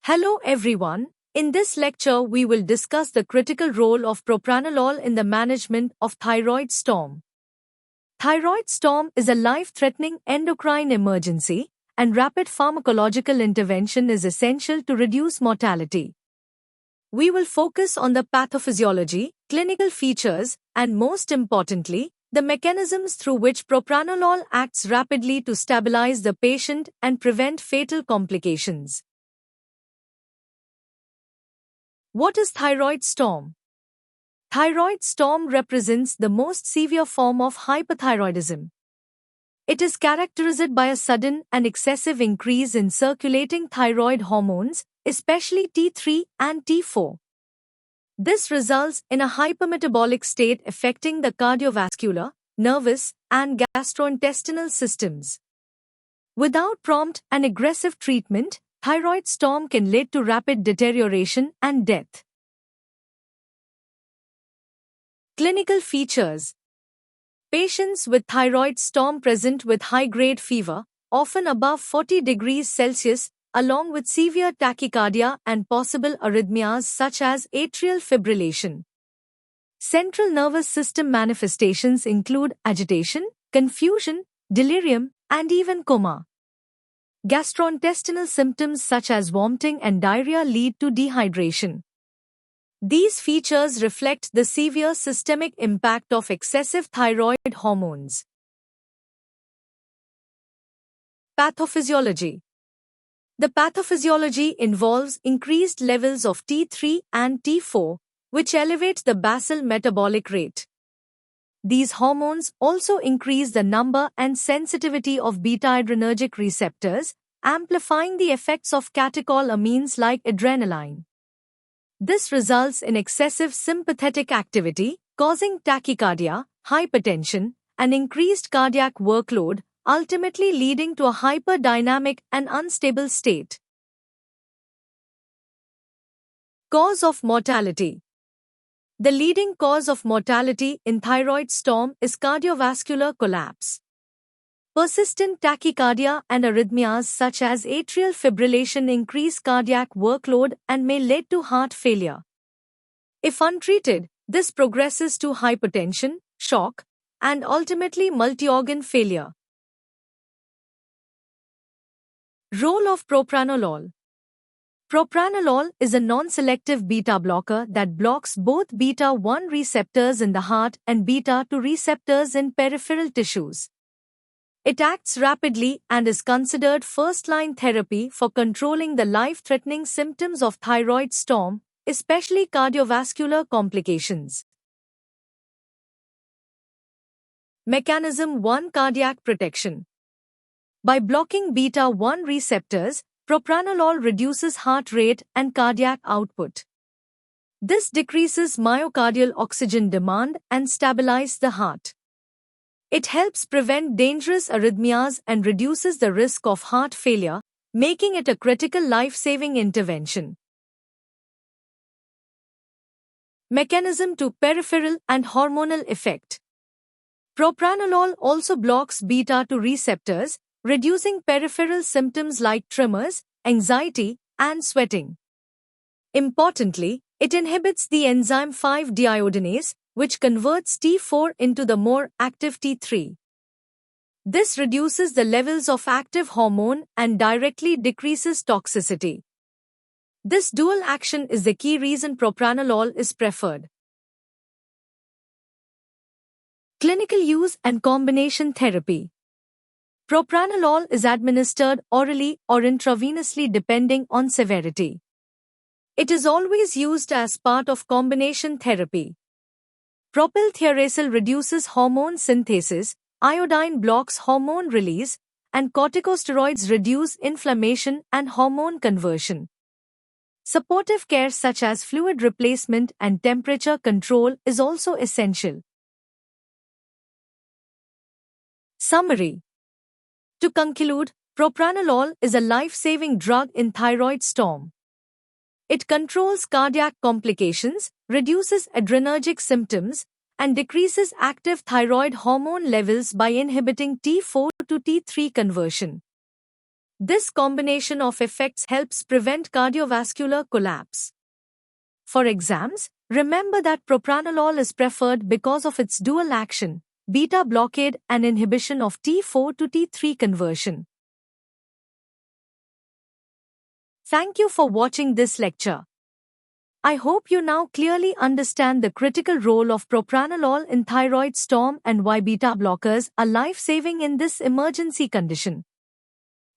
Hello everyone. In this lecture we will discuss the critical role of propranolol in the management of thyroid storm. Thyroid storm is a life-threatening endocrine emergency, and rapid pharmacological intervention is essential to reduce mortality. We will focus on the pathophysiology, clinical features, and most importantly, the mechanisms through which propranolol acts rapidly to stabilize the patient and prevent fatal complications. What is thyroid storm? Thyroid storm represents the most severe form of hyperthyroidism. It is characterized by a sudden and excessive increase in circulating thyroid hormones, especially T3 and T4. This results in a hypermetabolic state affecting the cardiovascular, nervous, and gastrointestinal systems. Without prompt and aggressive treatment, thyroid storm can lead to rapid deterioration and death. Clinical features. Patients with thyroid storm present with high-grade fever, often above 40 degrees Celsius, along with severe tachycardia and possible arrhythmias such as atrial fibrillation. Central nervous system manifestations include agitation, confusion, delirium, and even coma. Gastrointestinal symptoms such as vomiting and diarrhea lead to dehydration. These features reflect the severe systemic impact of excessive thyroid hormones. Pathophysiology. The pathophysiology involves increased levels of T3 and T4, which elevate the basal metabolic rate. These hormones also increase the number and sensitivity of beta-adrenergic receptors, amplifying the effects of catecholamines like adrenaline. This results in excessive sympathetic activity, causing tachycardia, hypertension, and increased cardiac workload, ultimately leading to a hyperdynamic and unstable state. Cause of mortality. The leading cause of mortality in thyroid storm is cardiovascular collapse. Persistent tachycardia and arrhythmias such as atrial fibrillation increase cardiac workload and may lead to heart failure. If untreated, this progresses to hypertension, shock, and ultimately multi-organ failure. Role of propranolol. Propranolol is a non-selective beta blocker that blocks both beta-1 receptors in the heart and beta-2 receptors in peripheral tissues. It acts rapidly and is considered first-line therapy for controlling the life-threatening symptoms of thyroid storm, especially cardiovascular complications. Mechanism 1. Cardiac protection. By blocking beta-1 receptors, propranolol reduces heart rate and cardiac output. This decreases myocardial oxygen demand and stabilizes the heart. It helps prevent dangerous arrhythmias and reduces the risk of heart failure, making it a critical life-saving intervention. Mechanism 2. Peripheral and hormonal effect. Propranolol also blocks beta-2 receptors, reducing peripheral symptoms like tremors, anxiety, and sweating. Importantly, it inhibits the enzyme 5-deiodinase, which converts T4 into the more active T3. This reduces the levels of active hormone and directly decreases toxicity. This dual action is the key reason propranolol is preferred. Clinical use and combination therapy. Propranolol is administered orally or intravenously depending on severity. It is always used as part of combination therapy. Propylthiouracil reduces hormone synthesis, iodine blocks hormone release, and corticosteroids reduce inflammation and hormone conversion. Supportive care such as fluid replacement and temperature control is also essential. Summary. To conclude, propranolol is a life-saving drug in thyroid storm. It controls cardiac complications, reduces adrenergic symptoms, and decreases active thyroid hormone levels by inhibiting T4 to T3 conversion. This combination of effects helps prevent cardiovascular collapse. For exams, remember that propranolol is preferred because of its dual action, beta blockade and inhibition of T4 to T3 conversion. Thank you for watching this lecture. I hope you now clearly understand the critical role of propranolol in thyroid storm and why beta blockers are life-saving in this emergency condition.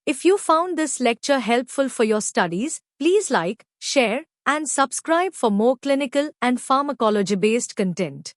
If you found this lecture helpful for your studies, please like, share, and subscribe for more clinical and pharmacology-based content.